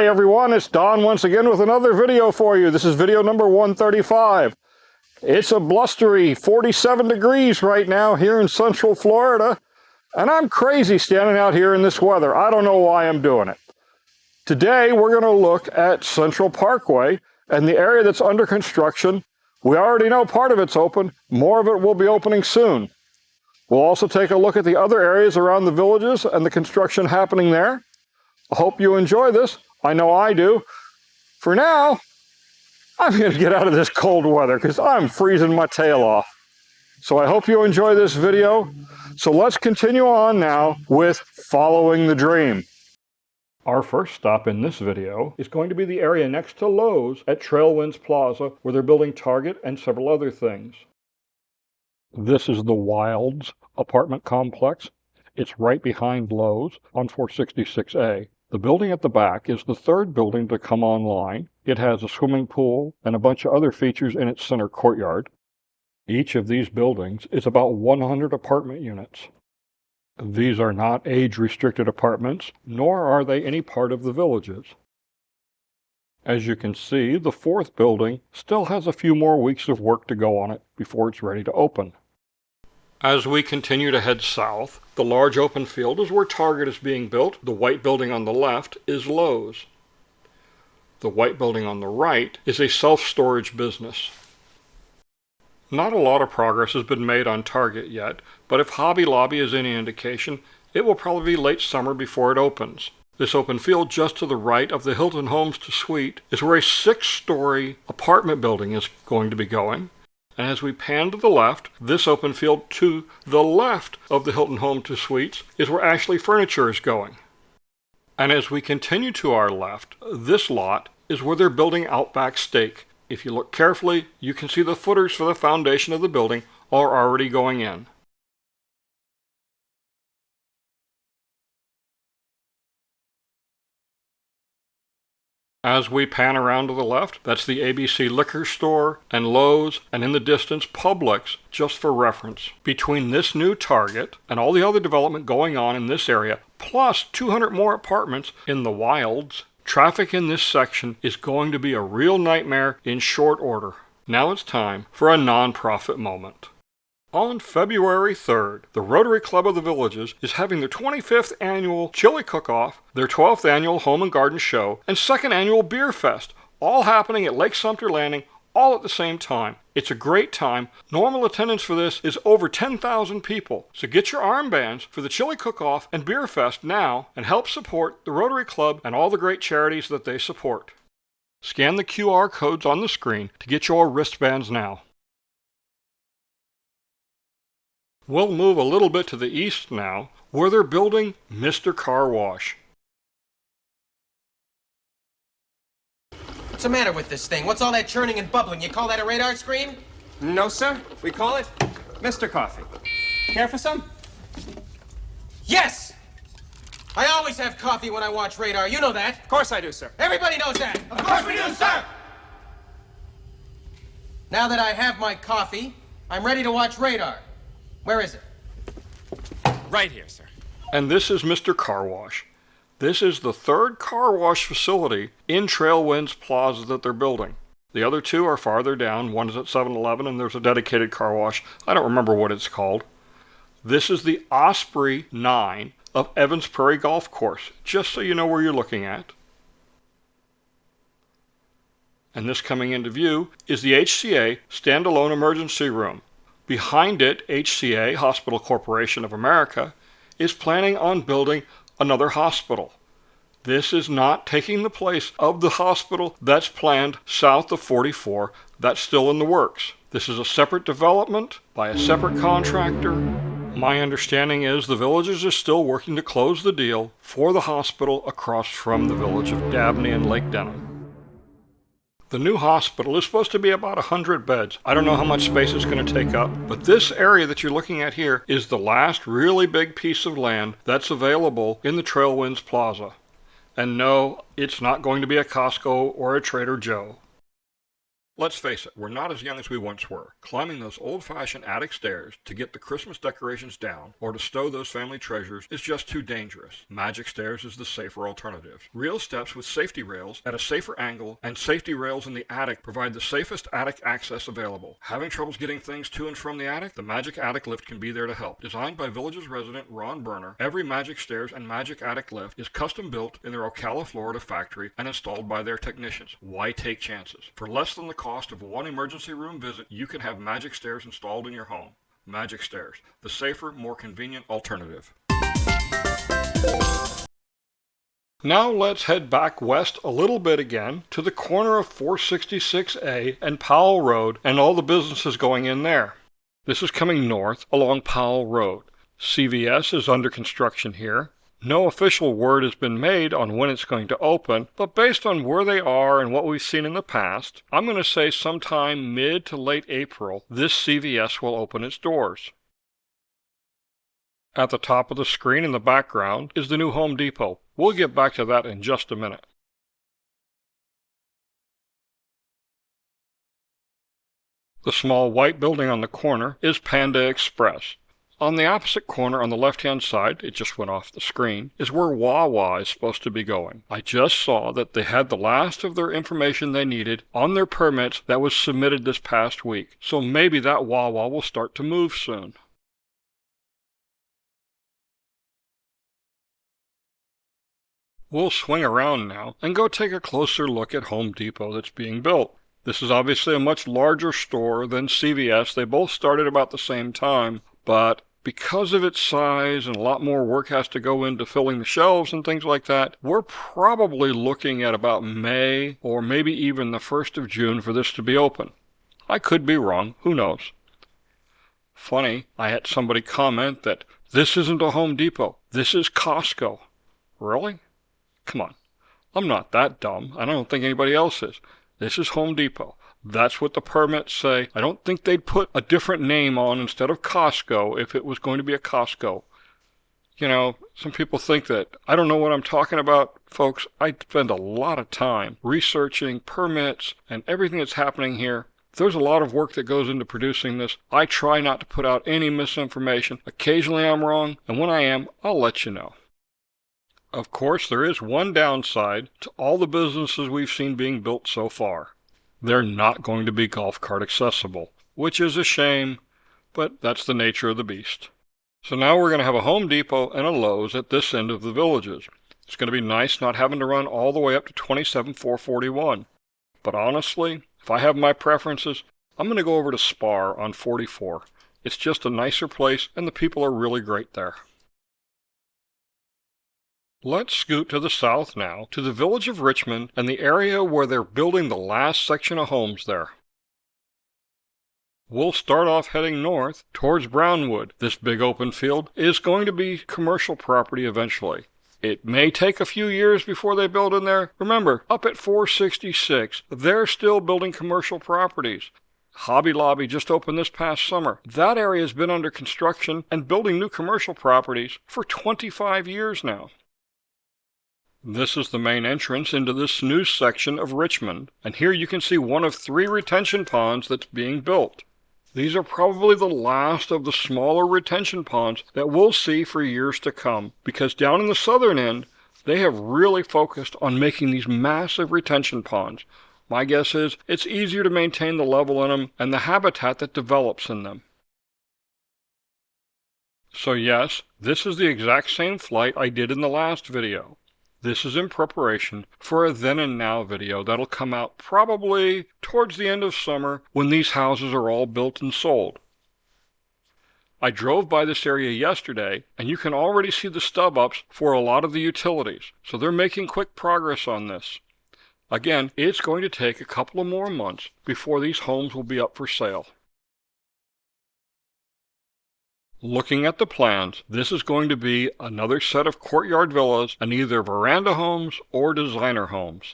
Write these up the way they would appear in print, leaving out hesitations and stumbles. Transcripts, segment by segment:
Hey everyone, it's Don once again with another video for you. This is video number 135. It's a blustery 47 degrees right now here in Central Florida, and I'm crazy standing out here in this weather. I don't know why I'm doing it. Today we're going to look at Central Parkway and the area that's under construction. We already know part of it's open. More of it will be opening soon. We'll also take a look at the other areas around the villages and the construction happening there. I hope you enjoy this. I know I do. For now, I'm going to get out of this cold weather because I'm freezing my tail off. So I hope you enjoy this video. So let's continue on now with following the dream. Our first stop in this video is going to be the area next to Lowe's at Trailwinds Plaza, where they're building Target and several other things. This is the Wilds apartment complex. It's right behind Lowe's on 466A. The building at the back is the third building to come online. It has a swimming pool and a bunch of other features in its center courtyard. Each of these buildings is about 100 apartment units. These are not age-restricted apartments, nor are they any part of the villages. As you can see, the fourth building still has a few more weeks of work to go on it before it's ready to open. As we continue to head south, the large open field is where Target is being built. The white building on the left is Lowe's. The white building on the right is a self-storage business. Not a lot of progress has been made on Target yet, but if Hobby Lobby is any indication, it will probably be late summer before it opens. This open field just to the right of the Hilton Homes to Suite is where a 6-story apartment building is going to be going. And as we pan to the left, this open field to the left of the Hilton Home to Suites is where Ashley Furniture is going. And as we continue to our left, this lot is where they're building Outback Steak. If you look carefully, you can see the footers for the foundation of the building are already going in. As we pan around to the left, that's the ABC Liquor Store and Lowe's, and in the distance, Publix, just for reference. Between this new Target and all the other development going on in this area, plus 200 more apartments in the Wilds, traffic in this section is going to be a real nightmare in short order. Now it's time for a non-profit moment. On February 3rd, the Rotary Club of the Villages is having their 25th annual Chili Cook-Off, their 12th annual Home and Garden Show, and 2nd annual Beer Fest, all happening at Lake Sumter Landing, all at the same time. It's a great time. Normal attendance for this is over 10,000 people. So get your armbands for the Chili Cook-Off and Beer Fest now and help support the Rotary Club and all the great charities that they support. Scan the QR codes on the screen to get your wristbands now. We'll move a little bit to the east now, where they're building Mr. Car Wash. What's the matter with this thing? What's all that churning and bubbling? You call that a radar screen? No, sir. We call it Mr. Coffee. Care for some? Yes! I always have coffee when I watch radar. You know that. Of course I do, sir. Everybody knows that. Of course we do, sir! Now that I have my coffee, I'm ready to watch radar. Where is it? Right here, sir. And this is Mr. Car Wash. This is the third car wash facility in Trailwinds Plaza that they're building. The other two are farther down. One is at 7-Eleven and there's a dedicated car wash. I don't remember what it's called. This is the Osprey 9 of Evans Prairie Golf Course, just so you know where you're looking at. And this coming into view is the HCA standalone emergency room. Behind it, HCA, Hospital Corporation of America, is planning on building another hospital. This is not taking the place of the hospital that's planned south of 44. That's still in the works. This is a separate development by a separate contractor. My understanding is the villages are still working to close the deal for the hospital across from the village of Dabney and Lake Denham. The new hospital is supposed to be about 100 beds. I don't know how much space it's going to take up, but this area that you're looking at here is the last really big piece of land that's available in the Trailwinds Plaza. And no, it's not going to be a Costco or a Trader Joe. Let's face it, we're not as young as we once were. Climbing those old-fashioned attic stairs to get the Christmas decorations down or to stow those family treasures is just too dangerous. Magic stairs is the safer alternative. Real steps with safety rails at a safer angle and safety rails in the attic provide the safest attic access available. Having troubles getting things to and from the attic? The Magic Attic Lift can be there to help. Designed by Village's resident Ron Berner, every Magic Stairs and Magic Attic Lift is custom built in their Ocala, Florida factory and installed by their technicians. Why take chances? For less than the cost of one emergency room visit, you can have Magic Stairs installed in your home. Magic Stairs, the safer, more convenient alternative. Now let's head back west a little bit again to the corner of 466A and Powell Road and all the businesses going in there. This is coming north along Powell Road. CVS is under construction here. No official word has been made on when it's going to open, but based on where they are and what we've seen in the past, I'm going to say sometime mid to late April, this CVS will open its doors. At the top of the screen in the background is the new Home Depot. We'll get back to that in just a minute. The small white building on the corner is Panda Express. On the opposite corner on the left-hand side, it just went off the screen, is where WaWa is supposed to be going. I just saw that they had the last of their information they needed on their permits that was submitted this past week, so maybe that WaWa will start to move soon. We'll swing around now and go take a closer look at Home Depot that's being built. This is obviously a much larger store than CVS. They both started about the same time, but because of its size and a lot more work has to go into filling the shelves and things like that, we're probably looking at about May or maybe even the 1st of June for this to be open. I could be wrong, who knows? Funny, I had somebody comment that this isn't a Home Depot, this is Costco. Really? Come on, I'm not that dumb, and I don't think anybody else is. This is Home Depot. That's what the permits say. I don't think they'd put a different name on instead of Costco if it was going to be a Costco. You know, some people think that I don't know what I'm talking about. Folks, I spend a lot of time researching permits and everything that's happening here. There's a lot of work that goes into producing this. I try not to put out any misinformation. Occasionally I'm wrong, and when I am, I'll let you know. Of course, there is one downside to all the businesses we've seen being built so far. They're not going to be golf cart accessible, which is a shame, but that's the nature of the beast. So now we're going to have a Home Depot and a Lowe's at this end of the Villages. It's going to be nice not having to run all the way up to 27441. But honestly, if I have my preferences, I'm going to go over to Spar on 44. It's just a nicer place and the people are really great there. Let's scoot to the south now, to the village of Richmond and the area where they're building the last section of homes there. We'll start off heading north towards Brownwood. This big open field is going to be commercial property eventually. It may take a few years before they build in there. Remember, up at 466, they're still building commercial properties. Hobby Lobby just opened this past summer. That area has been under construction and building new commercial properties for 25 years now. This is the main entrance into this new section of Richmond, and here you can see one of 3 retention ponds that's being built. These are probably the last of the smaller retention ponds that we'll see for years to come, because down in the southern end, they have really focused on making these massive retention ponds. My guess is it's easier to maintain the level in them and the habitat that develops in them. So yes, this is the exact same flight I did in the last video. This is in preparation for a then and now video that'll come out probably towards the end of summer when these houses are all built and sold. I drove by this area yesterday and you can already see the stub-ups for a lot of the utilities, so they're making quick progress on this. Again, it's going to take a couple of more months before these homes will be up for sale. Looking at the plans, this is going to be another set of courtyard villas and either veranda homes or designer homes.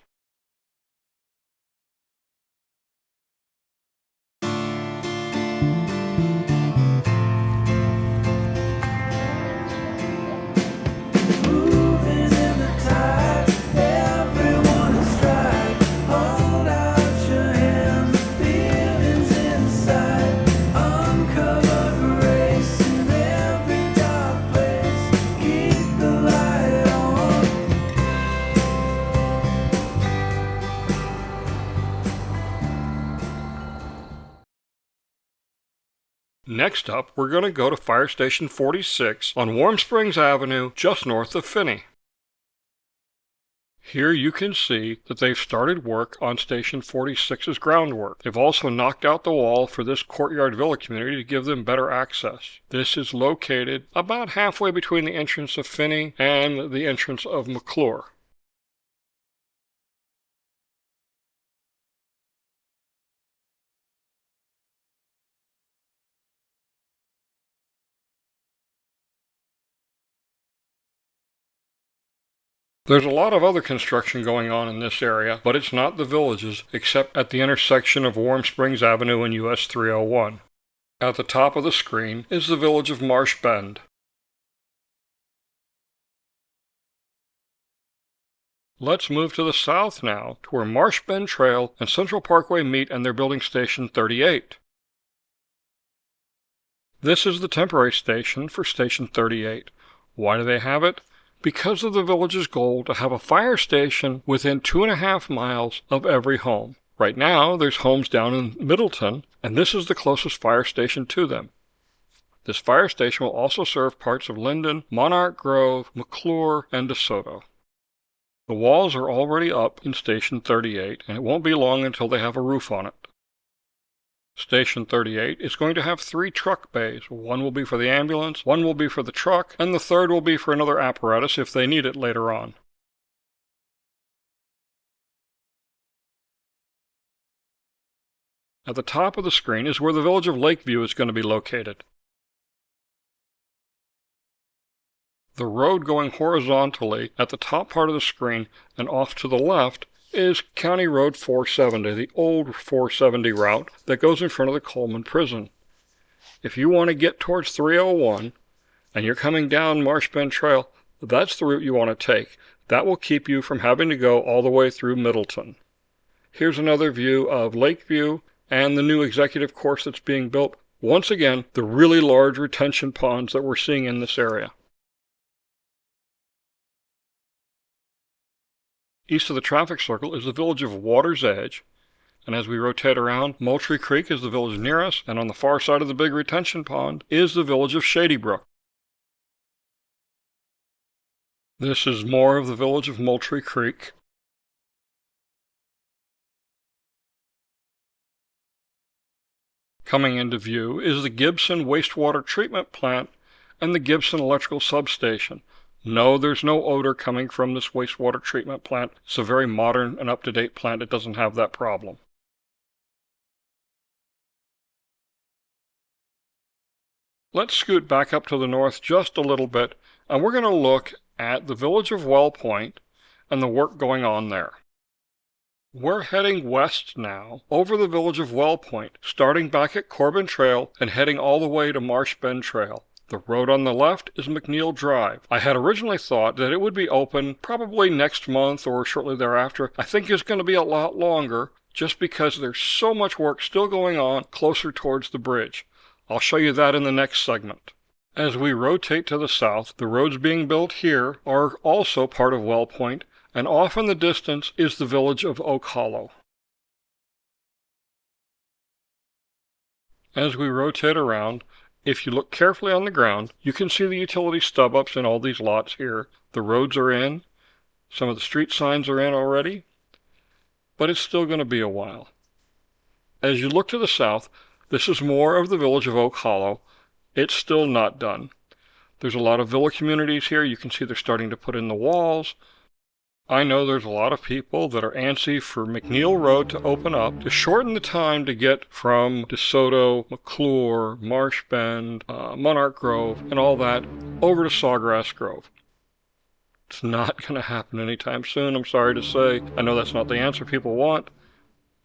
Next up, we're going to go to Fire Station 46 on Warm Springs Avenue, just north of Finney. Here you can see that they've started work on Station 46's groundwork. They've also knocked out the wall for this courtyard villa community to give them better access. This is located about halfway between the entrance of Finney and the entrance of McClure. There's a lot of other construction going on in this area, but it's not the villages, except at the intersection of Warm Springs Avenue and US 301. At the top of the screen is the village of Marsh Bend. Let's move to the south now, to where Marsh Bend Trail and Central Parkway meet and they're building Station 38. This is the temporary station for Station 38. Why do they have it? Because of the village's goal to have a fire station within 2.5 miles of every home. Right now, there's homes down in Middleton, and this is the closest fire station to them. This fire station will also serve parts of Linden, Monarch Grove, McClure, and DeSoto. The walls are already up in Station 38, and it won't be long until they have a roof on it. Station 38 is going to have 3 truck bays. One will be for the ambulance, one will be for the truck, and the third will be for another apparatus if they need it later on. At the top of the screen is where the village of Lakeview is going to be located. The road going horizontally at the top part of the screen and off to the left is County Road 470, the old 470 route that goes in front of the Coleman Prison. If you want to get towards 301 and you're coming down Marsh Bend Trail, that's the route you want to take. That will keep you from having to go all the way through Middleton. Here's another view of Lakeview and the new executive course that's being built. Once again, the really large retention ponds that we're seeing in this area. East of the traffic circle is the village of Water's Edge, and as we rotate around, Moultrie Creek is the village near us, and on the far side of the big retention pond is the village of Shady Brook. This is more of the village of Moultrie Creek. Coming into view is the Gibson Wastewater Treatment Plant and the Gibson Electrical Substation. No, there's no odor coming from this wastewater treatment plant. It's a very modern and up-to-date plant. It doesn't have that problem. Let's scoot back up to the north just a little bit, and we're going to look at the village of Wellpoint and the work going on there. We're heading west now, over the village of Wellpoint, starting back at Corbin Trail and heading all the way to Marsh Bend Trail. The road on the left is McNeil Drive. I had originally thought that it would be open probably next month or shortly thereafter. I think it's going to be a lot longer just because there's so much work still going on closer towards the bridge. I'll show you that in the next segment. As we rotate to the south, the roads being built here are also part of Wellpoint, and off in the distance is the village of Oak Hollow. As we rotate around, if you look carefully on the ground, you can see the utility stub-ups in all these lots here. The roads are in, some of the street signs are in already, but it's still going to be a while. As you look to the south, this is more of the village of Oak Hollow. It's still not done. There's a lot of villa communities here. You can see they're starting to put in the walls. I know there's a lot of people that are antsy for McNeil Road to open up to shorten the time to get from DeSoto, McClure, Marsh Bend, Monarch Grove, and all that over to Sawgrass Grove. It's not going to happen anytime soon, I'm sorry to say. I know that's not the answer people want.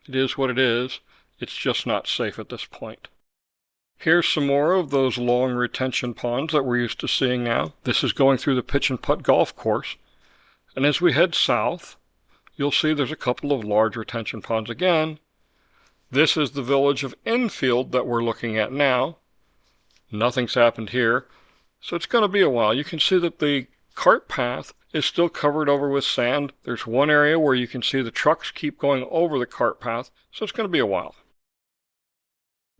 It is what it is. It's just not safe at this point. Here's some more of those long retention ponds that we're used to seeing now. This is going through the Pitch and Putt Golf Course. And as we head south, you'll see there's a couple of large retention ponds again. This is the village of Enfield that we're looking at now. Nothing's happened here, so it's going to be a while. You can see that the cart path is still covered over with sand. There's one area where you can see the trucks keep going over the cart path, so it's going to be a while.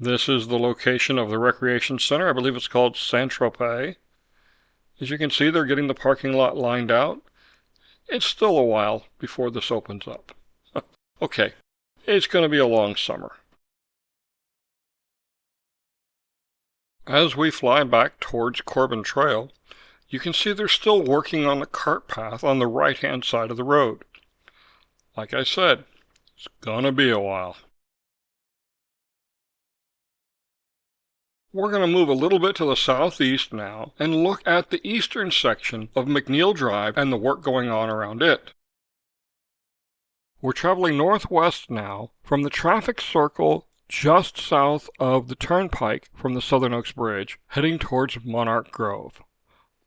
This is the location of the recreation center. I believe it's called Central Parkway. As you can see, they're getting the parking lot lined out. It's still a while before this opens up. Okay, it's going to be a long summer. As we fly back towards Corbin Trail, you can see they're still working on the cart path on the right-hand side of the road. Like I said, it's going to be a while. We're going to move a little bit to the southeast now and look at the eastern section of McNeil Drive and the work going on around it. We're traveling northwest now from the traffic circle just south of the turnpike from the Southern Oaks Bridge, heading towards Monarch Grove.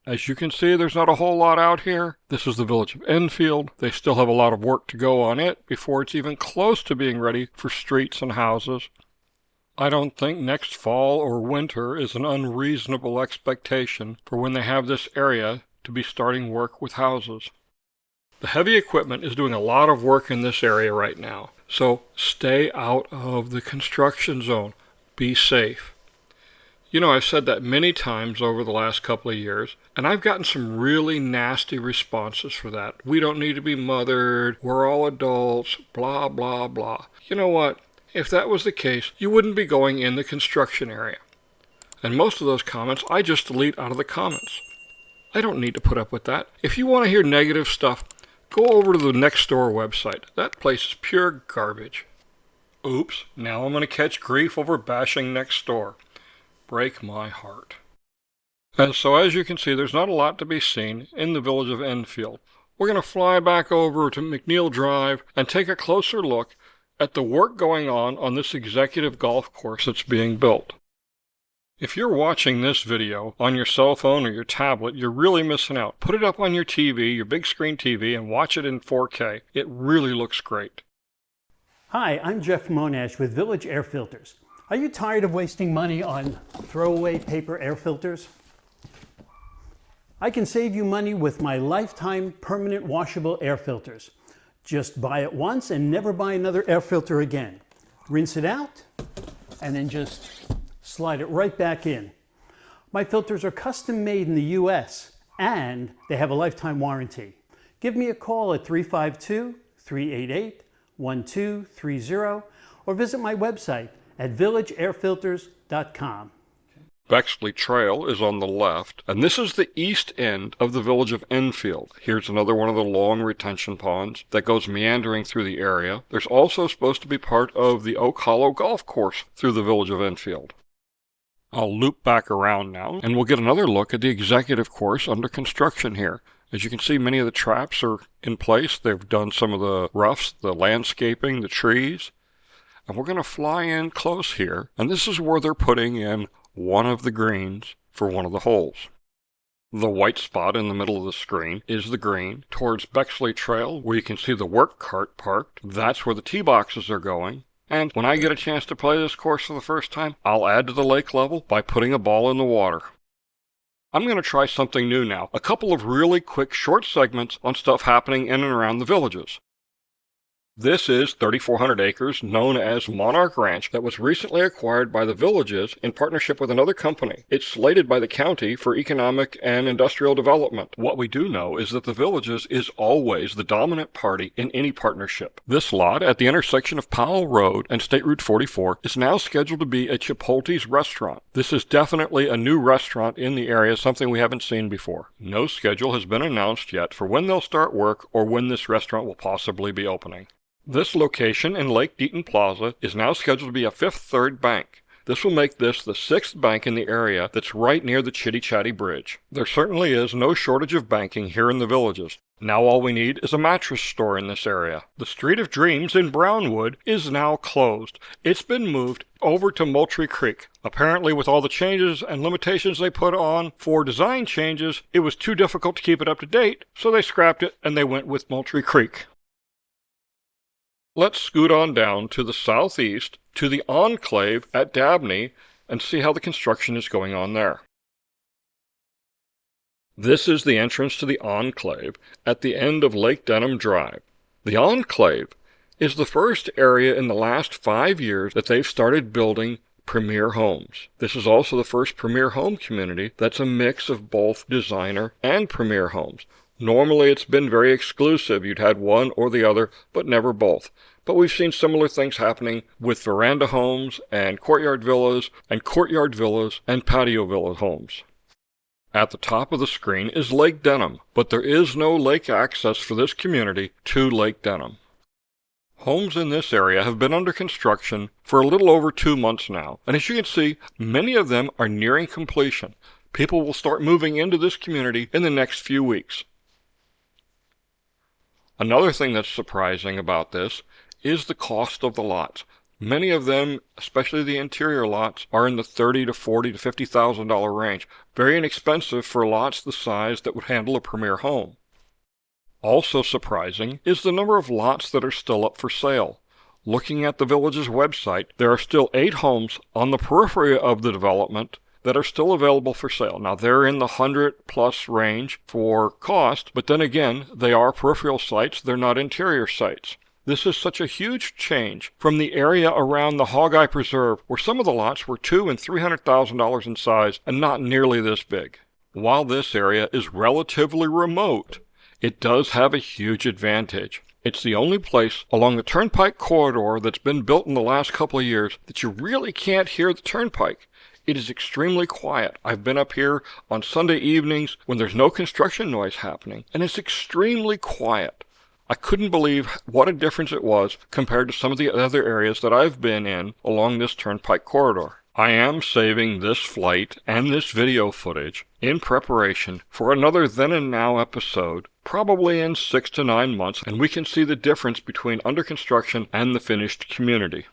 As you can see, there's not a whole lot out here. This is the village of Enfield. They still have a lot of work to go on it before it's even close to being ready for streets and houses. I don't think next fall or winter is an unreasonable expectation for when they have this area to be starting work with houses. The heavy equipment is doing a lot of work in this area right now, so stay out of the construction zone. Be safe. You know, I've said that many times over the last couple of years, and I've gotten some really nasty responses for that. We don't need to be mothered, we're all adults, blah, blah, blah. You know what? If that was the case, you wouldn't be going in the construction area. And most of those comments, I just delete out of the comments. I don't need to put up with that. If you want to hear negative stuff, go over to the Nextdoor website. That place is pure garbage. Oops, now I'm going to catch grief over bashing Nextdoor. Break my heart. And so as you can see, there's not a lot to be seen in the village of Enfield. We're going to fly back over to McNeil Drive and take a closer look at the work going on this executive golf course that's being built. If you're watching this video on your cell phone or your tablet, you're really missing out. Put it up on your TV, your big screen TV, and watch it in 4K. It really looks great. Hi, I'm Jeff Monash with Village Air Filters. Are you tired of wasting money on throwaway paper air filters? I can save you money with my lifetime permanent washable air filters. Just buy it once and never buy another air filter again. Rinse it out and then just slide it right back in. My filters are custom made in the US and they have a lifetime warranty. Give me a call at 352-388-1230 or visit my website at villageairfilters.com. Bexley Trail is on the left, and this is the east end of the village of Enfield. Here's another one of the long retention ponds that goes meandering through the area. There's also supposed to be part of the Oak Hollow Golf Course through the village of Enfield. I'll loop back around now, and we'll get another look at the executive course under construction here. As you can see, many of the traps are in place. They've done some of the roughs, the landscaping, the trees. And we're going to fly in close here, and this is where they're putting in one of the greens for one of the holes. The white spot in the middle of the screen is the green towards Bexley Trail, where you can see the work cart parked. That's where the tee boxes are going. And when I get a chance to play this course for the first time, I'll add to the lake level by putting a ball in the water. I'm going to try something new now, a couple of really quick short segments on stuff happening in and around the villages. This is 3,400 acres known as Monarch Ranch that was recently acquired by the villages in partnership with another company. It's slated by the county for economic and industrial development. What we do know is that the villages is always the dominant party in any partnership. This lot at the intersection of Powell Rd and State Route 44 is now scheduled to be a Chipotle's restaurant. This is definitely a new restaurant in the area, something we haven't seen before. No schedule has been announced yet for when they'll start work or when this restaurant will possibly be opening. This location in Lake Deaton Plaza is now scheduled to be a Fifth Third bank. This will make this the sixth bank in the area that's right near the Chitty Chatty Bridge. There certainly is no shortage of banking here in the villages. Now all we need is a mattress store in this area. The Street of Dreams in Brownwood is now closed. It's been moved over to Moultrie Creek. Apparently with all the changes and limitations they put on for design changes, it was too difficult to keep it up to date, so they scrapped it and they went with Moultrie Creek. Let's scoot on down to the southeast to the Enclave at Dabney and see how the construction is going on there. This is the entrance to the Enclave at the end of Lake Denham Drive. The Enclave is the first area in the last 5 years that they've started building premier homes. This is also the first premier home community that's a mix of both designer and premier homes. Normally it's been very exclusive. You'd had one or the other, but never both. But we've seen similar things happening with veranda homes and courtyard villas and patio villa homes. At the top of the screen is Lake Denham, but there is no lake access for this community to Lake Denham. Homes in this area have been under construction for a little over 2 months now, and as you can see, many of them are nearing completion. People will start moving into this community in the next few weeks. Another thing that's surprising about this is the cost of the lots. Many of them, especially the interior lots, are in the $30,000 to $40,000 to $50,000 range. Very inexpensive for lots the size that would handle a premier home. Also surprising is the number of lots that are still up for sale. Looking at the village's website, there are still 8 homes on the periphery of the development that are still available for sale. Now, they're in the 100+ range for cost, but then again, they are peripheral sites, they're not interior sites. This is such a huge change from the area around the Hogeye Preserve, where some of the lots were $200,000 and $300,000 in size and not nearly this big. While this area is relatively remote, it does have a huge advantage. It's the only place along the turnpike corridor that's been built in the last couple of years that you really can't hear the turnpike. It is extremely quiet. I've been up here on Sunday evenings when there's no construction noise happening, and it's extremely quiet. I couldn't believe what a difference it was compared to some of the other areas that I've been in along this turnpike corridor. I am saving this flight and this video footage in preparation for another Then and Now episode, probably in 6 to 9 months, and we can see the difference between under construction and the finished community.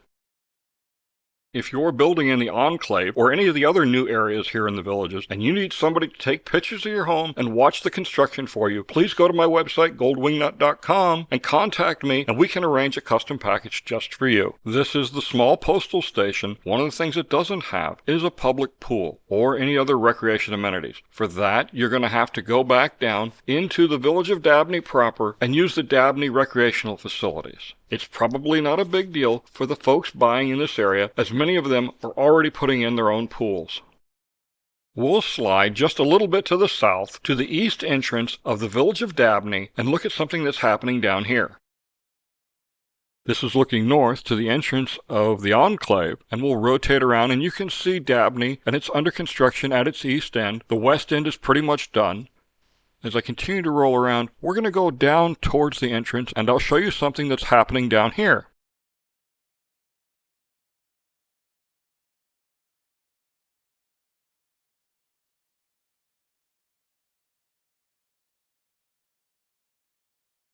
If you're building in the Enclave or any of the other new areas here in the villages and you need somebody to take pictures of your home and watch the construction for you, please go to my website, goldwingnut.com, and contact me and we can arrange a custom package just for you. This is the small postal station. One of the things it doesn't have is a public pool or any other recreation amenities. For that, you're going to have to go back down into the village of Dabney proper and use the Dabney recreational facilities. It's probably not a big deal for the folks buying in this area, as many of them are already putting in their own pools. We'll slide just a little bit to the south to the east entrance of the village of Dabney and look at something that's happening down here. This is looking north to the entrance of the Enclave, and we'll rotate around and you can see Dabney, and it's under construction at its east end. The west end is pretty much done. As I continue to roll around, we're going to go down towards the entrance, and I'll show you something that's happening down here.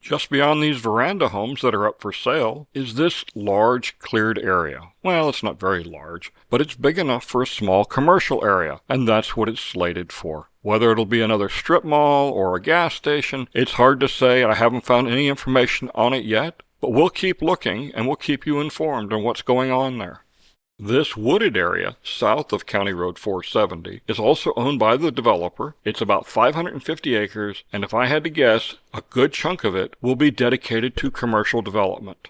Just beyond these veranda homes that are up for sale is this large cleared area. Well, it's not very large, but it's big enough for a small commercial area, and that's what it's slated for. Whether it'll be another strip mall or a gas station, it's hard to say. I haven't found any information on it yet, but we'll keep looking and we'll keep you informed on what's going on there. This wooded area south of County Road 470 is also owned by the developer. It's about 550 acres, and if I had to guess, a good chunk of it will be dedicated to commercial development.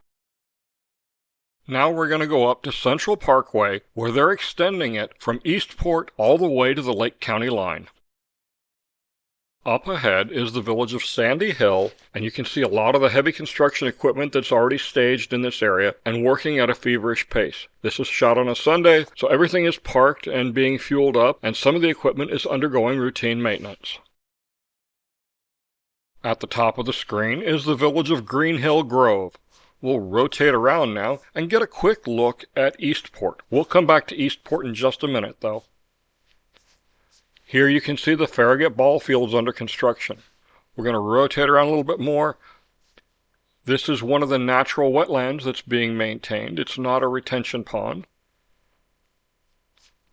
Now we're going to go up to Central Parkway, where they're extending it from Eastport all the way to the Lake County line. Up ahead is the village of Sandy Hill, and you can see a lot of the heavy construction equipment that's already staged in this area and working at a feverish pace. This is shot on a Sunday, so everything is parked and being fueled up, and some of the equipment is undergoing routine maintenance. At the top of the screen is the village of Green Hill Grove. We'll rotate around now and get a quick look at Eastport. We'll come back to Eastport in just a minute, though. Here you can see the Farragut ball fields under construction. We're going to rotate around a little bit more. This is one of the natural wetlands that's being maintained. It's not a retention pond.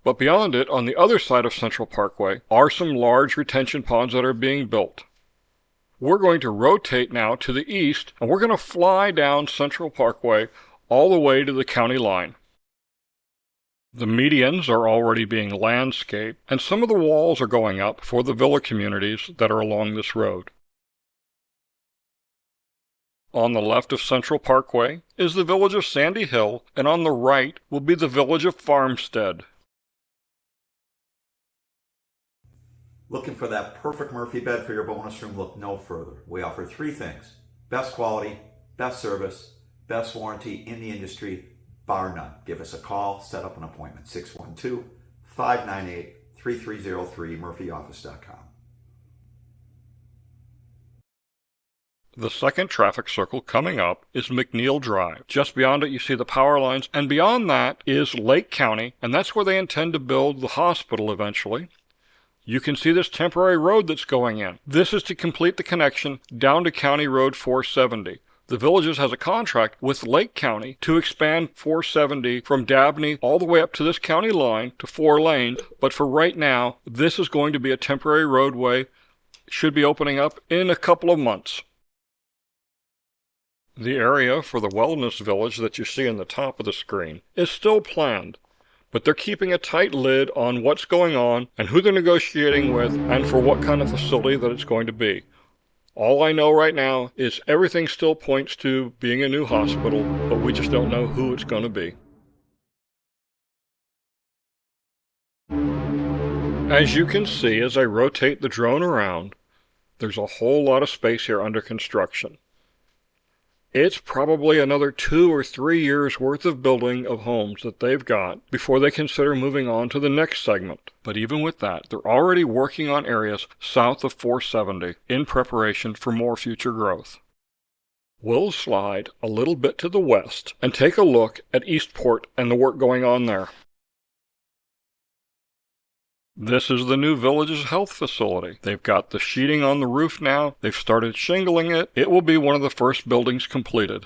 But beyond it, on the other side of Central Parkway, are some large retention ponds that are being built. We're going to rotate now to the east, and we're going to fly down Central Parkway all the way to the county line. The medians are already being landscaped, and some of the walls are going up for the villa communities that are along this road. On the left of Central Parkway is the village of Sandy Hill, and on the right will be the village of Farmstead. Looking for that perfect Murphy bed for your bonus room? Look no further. We offer three things: best quality, best service, best warranty in the industry, bar none. Give us a call, set up an appointment. 612-598-3303, murphyoffice.com. The second traffic circle coming up is McNeil Drive. Just beyond it you see the power lines, and beyond that is Lake County, and that's where they intend to build the hospital eventually. You can see this temporary road that's going in. This is to complete the connection down to County Road 470. The Villages has a contract with Lake County to expand 470 from Dabney all the way up to this county line to 4 lanes, but for right now, this is going to be a temporary roadway. It should be opening up in a couple of months. The area for the Wellness Village that you see in the top of the screen is still planned, but they're keeping a tight lid on what's going on and who they're negotiating with and for what kind of facility that it's going to be. All I know right now is everything still points to being a new hospital, but we just don't know who it's going to be. As you can see as I rotate the drone around, there's a whole lot of space here under construction. It's probably another 2 or 3 years worth of building of homes that they've got before they consider moving on to the next segment. But even with that, they're already working on areas south of 470 in preparation for more future growth. We'll slide a little bit to the west and take a look at Eastport and the work going on there. This is the new Village's health facility. They've got the sheeting on the roof now. They've started shingling it. It will be one of the first buildings completed.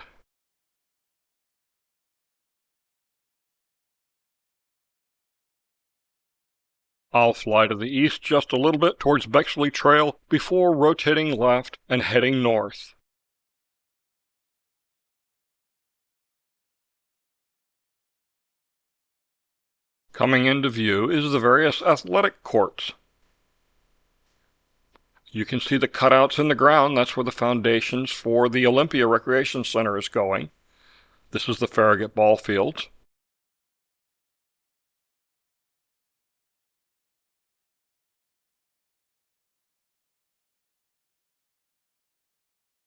I'll fly to the east just a little bit towards Bexley Trail before rotating left and heading north. Coming into view is the various athletic courts. You can see the cutouts in the ground. That's where the foundations for the Olympia Recreation Center is going. This is the Farragut ball fields.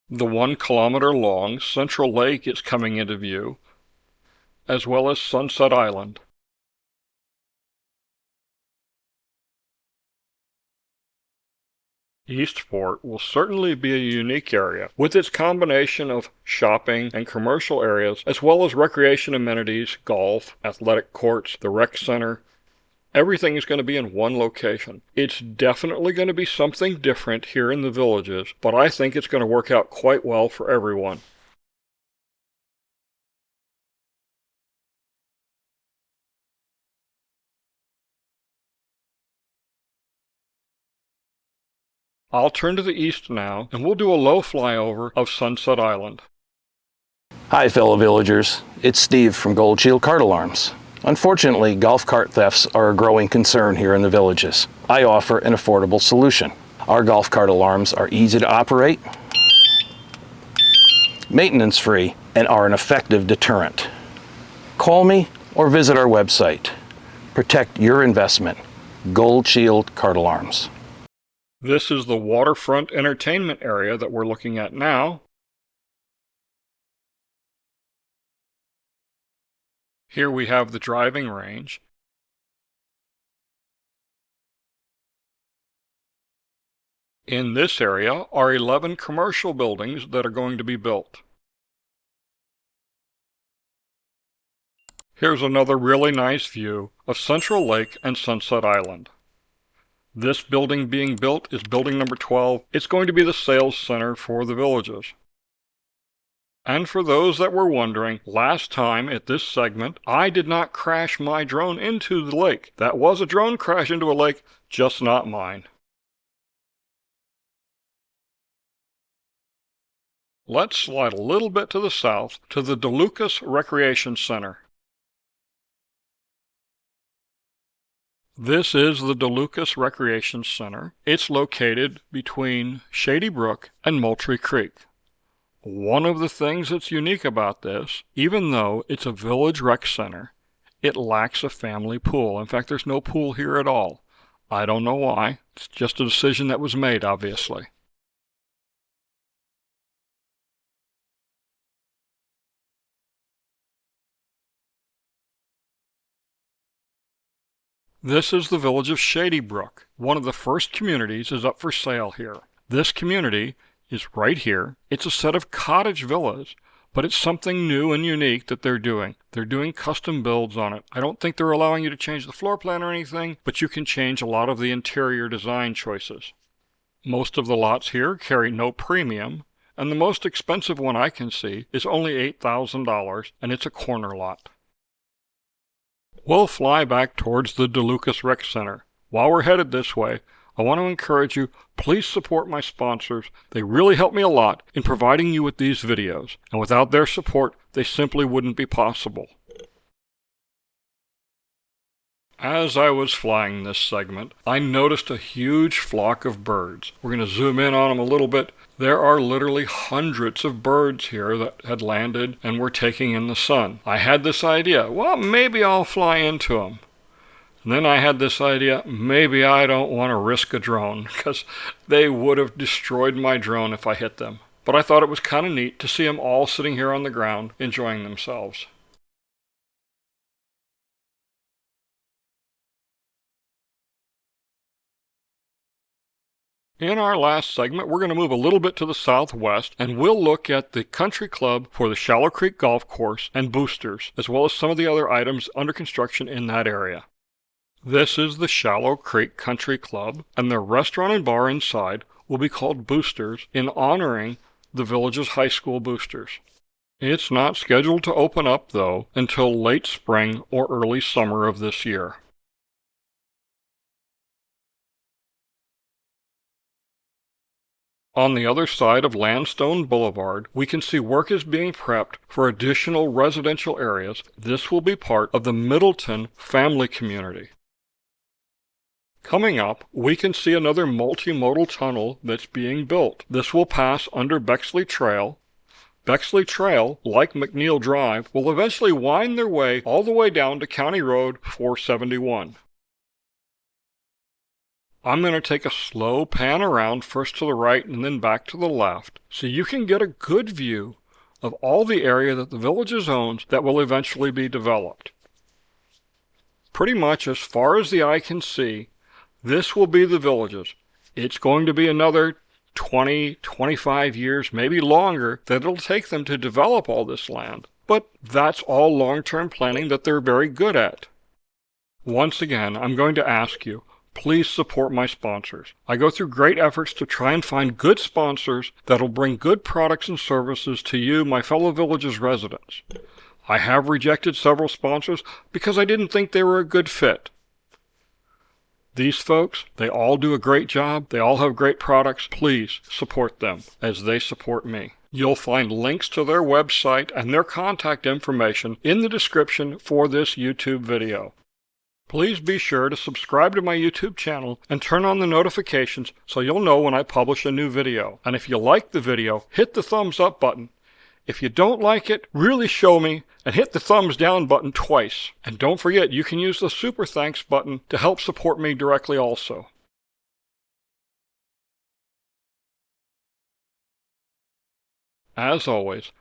The 1-kilometer-long Central Lake is coming into view, as well as Sunset Island. Eastport will certainly be a unique area, with its combination of shopping and commercial areas, as well as recreation amenities, golf, athletic courts, the rec center. Everything is going to be in one location. It's definitely going to be something different here in the Villages, but I think it's going to work out quite well for everyone. I'll turn to the east now, and we'll do a low flyover of Sunset Island. Hi fellow villagers, it's Steve from Gold Shield Cart Alarms. Unfortunately, golf cart thefts are a growing concern here in the Villages. I offer an affordable solution. Our golf cart alarms are easy to operate, maintenance free, and are an effective deterrent. Call me or visit our website. Protect your investment. Gold Shield Cart Alarms. This is the waterfront entertainment area that we're looking at now. Here we have the driving range. In this area are 11 commercial buildings that are going to be built. Here's another really nice view of Central Lake and Sunset Island. This building being built is building number 12. It's going to be the sales center for the Villages. And for those that were wondering, last time at this segment, I did not crash my drone into the lake. That was a drone crash into a lake, just not mine. Let's slide a little bit to the south to the DeLucas Recreation Center. This is the DeLucas Recreation Center. It's located between Shady Brook and Moultrie Creek. One of the things that's unique about this, even though it's a village rec center, it lacks a family pool. In fact, there's no pool here at all. I don't know why. It's just a decision that was made, obviously. This is the village of Shady Brook. One of the first communities is up for sale here. This community is right here. It's a set of cottage villas, but it's something new and unique that they're doing. They're doing custom builds on it. I don't think they're allowing you to change the floor plan or anything, but you can change a lot of the interior design choices. Most of the lots here carry no premium, and the most expensive one I can see is only $8,000, and it's a corner lot. We'll fly back towards the DeLucas Rec Center. While we're headed this way, I want to encourage you, please support my sponsors. They really help me a lot in providing you with these videos, and without their support, they simply wouldn't be possible. As I was flying this segment, I noticed a huge flock of birds. We're going to zoom in on them a little bit. There are literally hundreds of birds here that had landed and were taking in the sun. I had this idea, well, maybe I'll fly into them. And then I had this idea, maybe I don't want to risk a drone, because they would have destroyed my drone if I hit them. But I thought it was kind of neat to see them all sitting here on the ground enjoying themselves. In our last segment, we're going to move a little bit to the southwest, and we'll look at the country club for the Shallow Creek Golf Course and boosters, as well as some of the other items under construction in that area. This is the Shallow Creek Country Club, and their restaurant and bar inside will be called Boosters in honoring the village's high school boosters. It's not scheduled to open up, though, until late spring or early summer of this year. On the other side of Landstone Boulevard, we can see work is being prepped for additional residential areas. This will be part of the Middleton family community. Coming up, we can see another multimodal tunnel that's being built. This will pass under Bexley Trail. Bexley Trail, like McNeil Drive, will eventually wind their way all the way down to County Road 471. I'm going to take a slow pan around first to the right and then back to the left so you can get a good view of all the area that the village owns that will eventually be developed. Pretty much as far as the eye can see, this will be the village's. It's going to be another 20, 25 years, maybe longer, that it'll take them to develop all this land. But that's all long-term planning that they're very good at. Once again, I'm going to ask you, please support my sponsors. I go through great efforts to try and find good sponsors that'll bring good products and services to you, my fellow village's residents. I have rejected several sponsors because I didn't think they were a good fit. These folks, they all do a great job. They all have great products. Please support them as they support me. You'll find links to their website and their contact information in the description for this YouTube video. Please be sure to subscribe to my YouTube channel and turn on the notifications so you'll know when I publish a new video. And if you like the video, hit the thumbs up button. If you don't like it, really show me and hit the thumbs down button twice. And don't forget, you can use the super thanks button to help support me directly also. As always,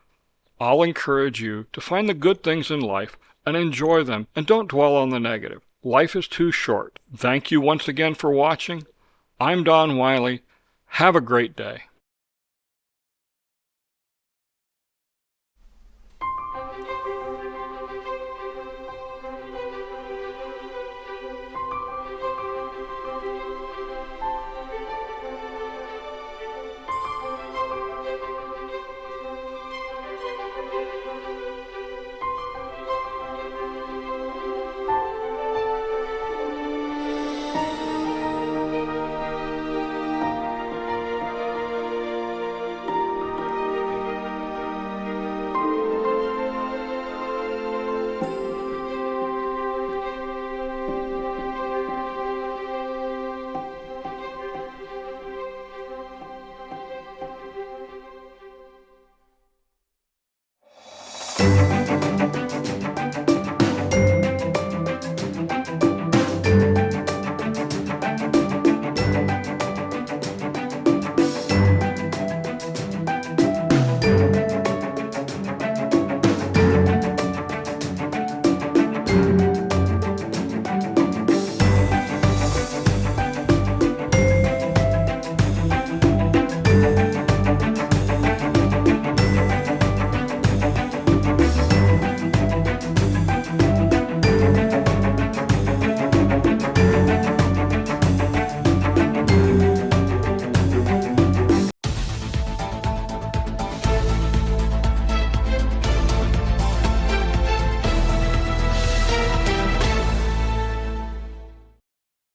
I'll encourage you to find the good things in life and enjoy them, and don't dwell on the negative. Life is too short. Thank you once again for watching. I'm Don Wiley. Have a great day.